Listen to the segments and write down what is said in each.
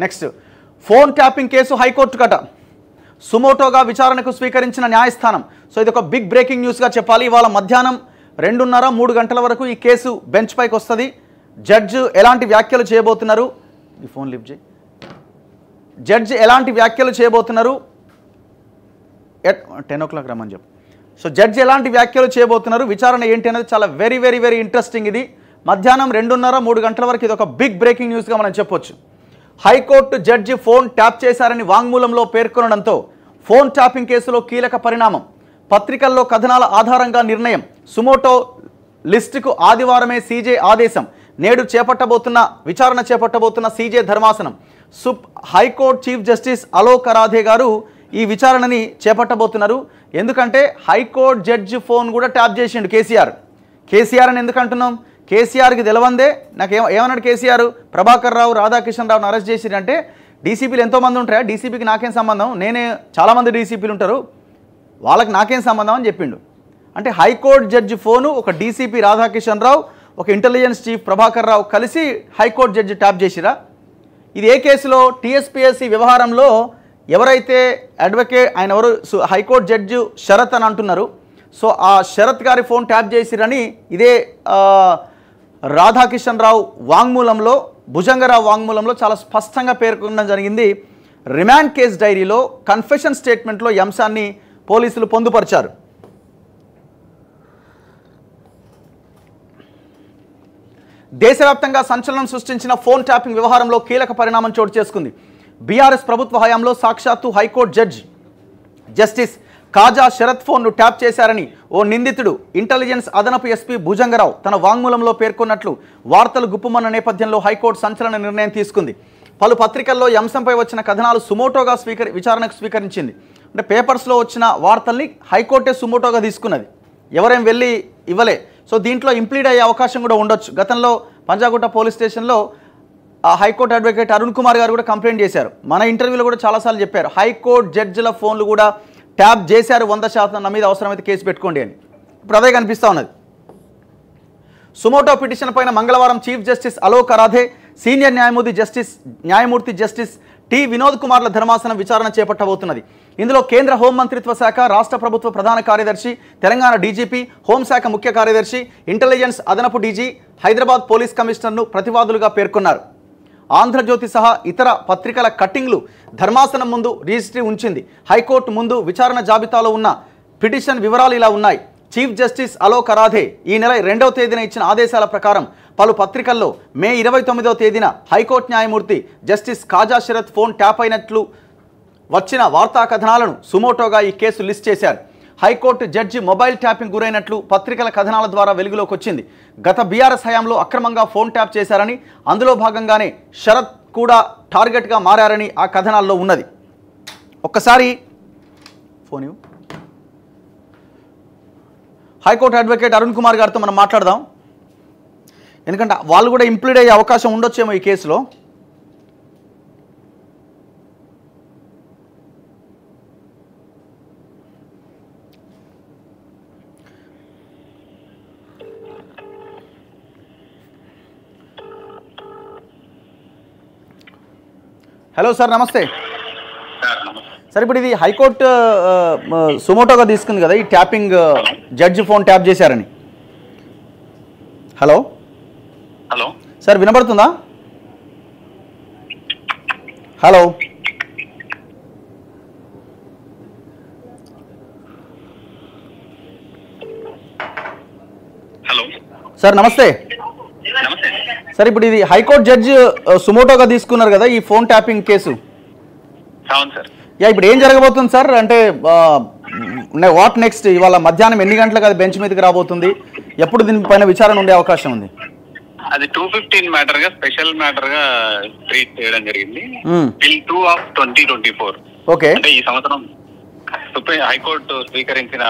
Next, phone tapping case high court కట సుమోటోగా విచారణకు స్వీకరించిన న్యాయస్థానం. సో ఇది ఒక బిగ్ బ్రేకింగ్ న్యూస్గా చెప్పాలి. ఇవాళ మధ్యాహ్నం 2:30-3 గంటల వరకు ఈ కేసు బెంచ్ పైకి వస్తుంది. జడ్జి ఎలాంటి వ్యాఖ్యలు చేయబోతున్నారు, ఈ ఫోన్ లిఫ్ట్ చేయి, జడ్జి ఎలాంటి వ్యాఖ్యలు చేయబోతున్నారు, 10 o'clock రమ్మని చెప్పు. సో జడ్జి ఎలాంటి వ్యాఖ్యలు చేయబోతున్నారు, విచారణ ఏంటి అనేది చాలా వెరీ వెరీ వెరీ ఇంట్రెస్టింగ్. ఇది మధ్యాహ్నం 2:30-3 గంటల వరకు ఇది ఒక బిగ్ బ్రేకింగ్ న్యూస్గా మనం చెప్పొచ్చు. హైకోర్టు జడ్జి ఫోన్ ట్యాప్ చేశారని వాంగ్మూలంలో పేర్కొనడంతో ఫోన్ ట్యాపింగ్ కేసులో కీలక పరిణామం. పత్రికల్లో కథనాల ఆధారంగా నిర్ణయం. సుమోటో లిస్టుకు ఆదివారమే సీజే ఆదేశం. నేడు విచారణ చేపట్టబోతున్న సీజే ధర్మాసనం. High court chief justice Alok Aradhe గారు ఈ విచారణని చేపట్టబోతున్నారు. ఎందుకంటే హైకోర్టు జడ్జి ఫోన్ కూడా ట్యాప్ చేసిండు కేసీఆర్ అని ఎందుకు అంటున్నాం? కేసీఆర్కి తెలవందే నాకు ఏమన్నాడు కేసీఆర్, ప్రభాకర్ రావు, రాధాకిషన్ రావుని అరెస్ట్ చేసిరంటే డీసీపీలు ఎంతోమంది ఉంటారా, డీసీపీకి నాకేం సంబంధం, చాలామంది డీసీపీలు ఉంటారు, వాళ్ళకి నాకేం సంబంధం అని చెప్పిండు. అంటే హైకోర్టు జడ్జి ఫోను ఒక డీసీపీ రాధాకిషన్ రావు, ఒక ఇంటెలిజెన్స్ చీఫ్ ప్రభాకర్ రావు కలిసి హైకోర్టు జడ్జి ట్యాప్ చేసిరా. ఇది ఏ కేసులో? టీఎస్పీఎస్సీ వ్యవహారంలో ఎవరైతే అడ్వకేట్ ఆయన ఎవరు హైకోర్టు జడ్జి శరత్ అని అంటున్నారు. సో ఆ శరత్ గారి ఫోన్ ట్యాప్ చేసిరని ఇదే రాధాకిషన్ రావు వాంగ్మూలంలో, భుజంగరావు వాంగ్మూలంలో చాలా స్పష్టంగా పేర్కొనడం జరిగింది. రిమాండ్ కేస్ డైరీలో కన్ఫెషన్ స్టేట్మెంట్లో ఈ అంశాన్ని పోలీసులు పొందుపరిచారు. దేశవ్యాప్తంగా సంచలనం సృష్టించిన ఫోన్ ట్యాపింగ్ వ్యవహారంలో కీలక పరిణామం చోటు చేసుకుంది. బీఆర్ఎస్ ప్రభుత్వ హయాంలో సాక్షాత్తు హైకోర్టు జస్టిస్ కాజా శరత్ ఫోన్ను ట్యాప్ చేశారని ఓ నిందితుడు ఇంటెలిజెన్స్ అదనపు ఎస్పీ భుజంగరావు తన వాంగ్మూలంలో పేర్కొన్నట్లు వార్తలు గుప్పుమన్న నేపథ్యంలో హైకోర్టు సంచలన నిర్ణయం తీసుకుంది. పలు పత్రికల్లో ఈ అంశంపై వచ్చిన కథనాలు సుమోటోగా విచారణకు స్వీకరించింది. అంటే పేపర్స్లో వచ్చిన వార్తల్ని హైకోర్టే సుమోటోగా తీసుకున్నది, ఎవరేం వెళ్ళి ఇవ్వలే. సో దీంట్లో ఇంప్లీడ్ అయ్యే అవకాశం కూడా ఉండొచ్చు. గతంలో పంజాగుట్ట పోలీస్ స్టేషన్లో హైకోర్టు అడ్వకేట్ అరుణ్ కుమార్ గారు కూడా కంప్లైంట్ చేశారు. మన ఇంటర్వ్యూలో కూడా చాలాసార్లు చెప్పారు, హైకోర్టు జడ్జిల ఫోన్లు కూడా ట్యాప్ చేశారు, 100% నా మీద అవసరమైతే కేసు పెట్టుకోండి అని. ఇప్పుడు అదే కనిపిస్తూ ఉన్నది. సుమోటో పిటిషన్ పైన మంగళవారం chief justice Alok Aradhe, senior న్యాయమూర్తి జస్టిస్ టి వినోద్ కుమార్ల ధర్మాసనం విచారణ చేపట్టబోతున్నది. ఇందులో కేంద్ర హోంమంత్రిత్వ శాఖ, రాష్ట్ర ప్రభుత్వ ప్రధాన కార్యదర్శి, తెలంగాణ డీజీపీ, హోంశాఖ ముఖ్య కార్యదర్శి, ఇంటెలిజెన్స్ అదనపు డీజీ, హైదరాబాద్ పోలీస్ కమిషనర్ను ప్రతివాదులుగా పేర్కొన్నారు. ఆంధ్రజ్యోతి సహా ఇతర పత్రికల కట్టింగ్లు ధర్మాసనం ముందు రిజిస్ట్రీ ఉంచింది. హైకోర్టు ముందు విచారణ జాబితాలో ఉన్న పిటిషన్ వివరాలు ఇలా ఉన్నాయి. చీఫ్ జస్టిస్ అలోక్ అరాధే ఈ నెల 2వ తేదీన ఇచ్చిన ఆదేశాల ప్రకారం పలు పత్రికల్లో మే 29వ తేదీన హైకోర్టు న్యాయమూర్తి జస్టిస్ కాజా శరత్ ఫోన్ ట్యాప్ అయినట్లు వచ్చిన వార్తా కథనాలను సుమోటోగా ఈ కేసు లిస్ట్ చేశారు. హైకోర్టు జడ్జి మొబైల్ ట్యాపింగ్ గురైనట్లు పత్రికల కథనాల ద్వారా వెలుగులోకి వచ్చింది. గత బీఆర్ఎస్ హయాంలో అక్రమంగా ఫోన్ ట్యాప్ చేశారని, అందులో భాగంగానే శరత్ కూడా టార్గెట్గా మారారని ఆ కథనాల్లో ఉన్నది. ఒక్కసారి phone high court advocate Arun Kumar గారితో మనం మాట్లాడదాం. ఎందుకంటే వాళ్ళు కూడా ఇంప్లీడ్ అయ్యే అవకాశం ఉండొచ్చేమో ఈ కేసులో. హలో సార్, నమస్తే సార్. ఇప్పుడు ఇది హైకోర్టు సుమోటోగా తీసుకుంది కదా ఈ ట్యాపింగ్, జడ్జి ఫోన్ ట్యాప్ చేశారని. హలో సార్, వినబడుతుందా? హలో సార్, నమస్తే సార్. ఇప్పుడు ఇది హైకోర్టు జడ్జి సుమోటోగా తీసుకున్నారు కదా ఈ ఫోన్ ట్యాపింగ్ కేసు. ఇప్పుడు ఏం జరగబోతుంది సార్? అంటే వాట్ నెక్స్ట్? ఇవాళ మధ్యాహ్నం ఎన్ని గంటలకు అది బెంచ్ మీదకి రాబోతుంది? ఎప్పుడు దీనిపైన విచారణ ఉండే అవకాశం ఉంది? అది 215 మ్యాటర్ గా, స్పెషల్ మ్యాటర్ గా ట్రీట్ చేయడం జరిగింది. Bill 2 of 2024. ఓకే. అంటే ఈ సంవత్సరం సుప్రీం హైకోర్టు స్వీకరించిన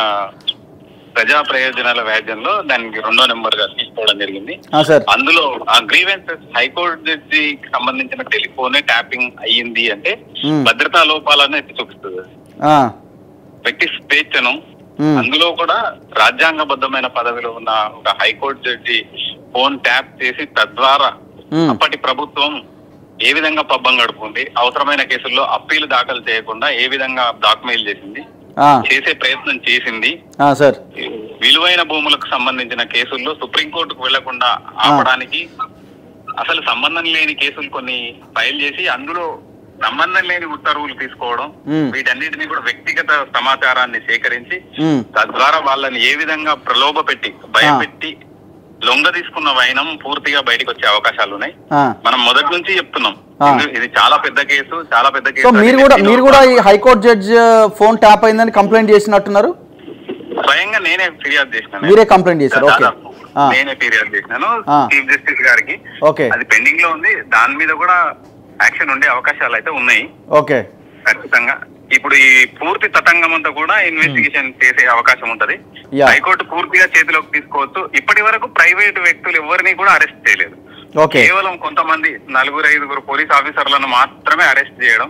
ప్రజా ప్రయోజనాల వ్యాజ్యంలో దానికి 2వ నెంబర్ గా తీసుకోవడం జరిగింది. అందులో ఆ గ్రీవెన్సెస్ హైకోర్టు జడ్జికి సంబంధించిన టెలిఫోనే ట్యాపింగ్ అయ్యింది అంటే భద్రతా లోపాలను ఎత్తి చూపిస్తుంది. వ్యక్తి స్వేచ్ఛను, అందులో కూడా రాజ్యాంగబద్ధమైన పదవిలో ఉన్న ఒక హైకోర్టు జడ్జి ఫోన్ ట్యాప్ చేసి తద్వారా అప్పటి ప్రభుత్వం ఏ విధంగా పబ్బం గడుపుకుంది, అవసరమైన కేసుల్లో అప్పీలు దాఖలు చేయకుండా ఏ విధంగా బ్లాక్మెయిల్ చేసింది, చేసే ప్రయత్నం చేసింది. విలువైన భూములకు సంబంధించిన కేసుల్లో సుప్రీంకోర్టుకు వెళ్లకుండా ఆపడానికి అసలు సంబంధం లేని కేసులు కొన్ని ఫైల్ చేసి అందులో సంబంధం లేని ఉత్తర్వులు తీసుకోవడం, వీటన్నిటిని కూడా వ్యక్తిగత సమాచారాన్ని సేకరించి తద్వారా వాళ్ళని ఏ విధంగా ప్రలోభ పెట్టి భయపెట్టి లొంగ తీసుకున్న వైనం పూర్తిగా బయటకు వచ్చే అవకాశాలు ఉన్నాయి. మనం మొదటి నుంచి చెప్తున్నాం ఇది చాలా పెద్ద కేసు, చాలా పెద్ద కేసు. మీరు కూడా ఈ హైకోర్టు జడ్జ్ ఫోన్ ట్యాప్ అయిందని కంప్లైంట్ చేసినట్టున్నారు. స్వయంగా నేనే ఫిర్యాదు చేసినాను. మీరే కంప్లైంట్ చేశారు? నేనే ఫిర్యాదు చేసినాను చీఫ్ జస్టిస్ గారికి. అది పెండింగ్ లో ఉంది. దాని మీద కూడా యాక్షన్ ఉండే అవకాశాలు అయితే ఉన్నాయి. ఓకే, ఖచ్చితంగా. ఇప్పుడు ఈ పూర్తి తతంగం అంతా కూడా ఇన్వెస్టిగేషన్ చేసే అవకాశం ఉంటది. హైకోర్టు పూర్తిగా చేతిలోకి తీసుకోవచ్చు. ఇప్పటి వరకు ప్రైవేటు వ్యక్తులు ఎవరిని కూడా అరెస్ట్ చేయలేదు. కేవలం కొంతమంది 4-5 పోలీస్ ఆఫీసర్లను మాత్రమే అరెస్ట్ చేయడం.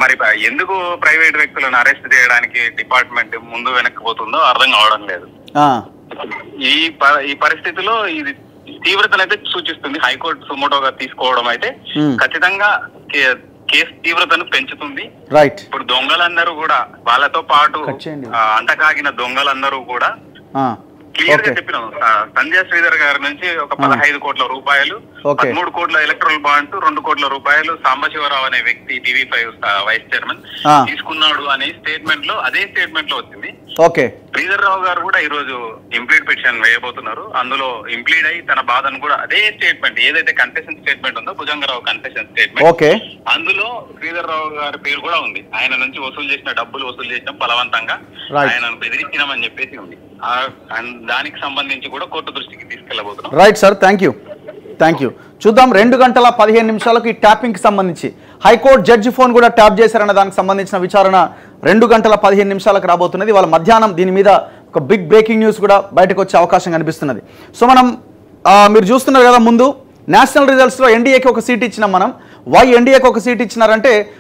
మరి ఎందుకు ప్రైవేట్ వ్యక్తులను అరెస్ట్ చేయడానికి డిపార్ట్మెంట్ ముందు వెనక్కి పోతుందో అర్థం కావడం లేదు. ఈ పరిస్థితిలో ఇది తీవ్రతనైతే సూచిస్తుంది. హైకోర్టు సుమోటోగా తీసుకోవడం అయితే ఖచ్చితంగా కేసు తీవ్రతను పెంచుతుంది. ఇప్పుడు దొంగలందరూ కూడా వాళ్ళతో పాటు అంటకాగిన దొంగలందరూ కూడా క్లియర్ గా చెప్పినాం. సంజయ్ శ్రీధర్ గారి నుంచి ఒక 15 కోట్ల రూపాయలు, 13 కోట్ల ఎలక్ట్రల్ బాండ్స్, 2 కోట్ల రూపాయలు సాంబశివరావు అనే వ్యక్తి TV5 వైస్ చైర్మన్ తీసుకున్నాడు అనే స్టేట్మెంట్ లో, అదే స్టేట్మెంట్ లో వచ్చింది. శ్రీధర్ రావు గారు కూడా ఈ రోజు ఇంప్లీడ్ పిటిషన్ వేయబోతున్నారు. అందులో ఇంప్లీడ్ అయ్యి తన బాధను కూడా అదే స్టేట్మెంట్, ఏదైతే కన్ఫెషన్ స్టేట్మెంట్ ఉందో భుజంగరావు కన్ఫెషన్ స్టేట్మెంట్, అందులో శ్రీధర్ రావు గారి పేరు కూడా ఉంది. ఆయన నుంచి వసూలు చేసిన డబ్బులు వసూలు చేసిన బలవంతంగా ఆయనను బెదిరించినామని చెప్పేసి ఉంది. దానికి సంబంధించి కూడా కోర్టు దృష్టికి తీసుకెళ్లబోతున్నాం. Right sir, thank you. చూద్దాం 2 గంటల 15 నిమిషాలకు ఈ ట్యాపింగ్ కి సంబంధించి హైకోర్టు జడ్జి ఫోన్ కూడా ట్యాప్ చేశారన్న దానికి సంబంధించిన విచారణ 2 గంటల 15 నిమిషాలకు రాబోతున్నది. వాళ్ళ మధ్యాహ్నం దీని మీద ఒక బిగ్ బ్రేకింగ్ న్యూస్ కూడా బయటకు వచ్చే అవకాశం కనిపిస్తున్నది. సో మనం మీరు చూస్తున్నారు కదా, ముందు నేషనల్ రిజల్ట్స్లో ఎన్డీఏకి ఒక సీట్ ఇచ్చినాం మనం. వై ఎన్డీఏకి ఒక సీట్ ఇచ్చినారంటే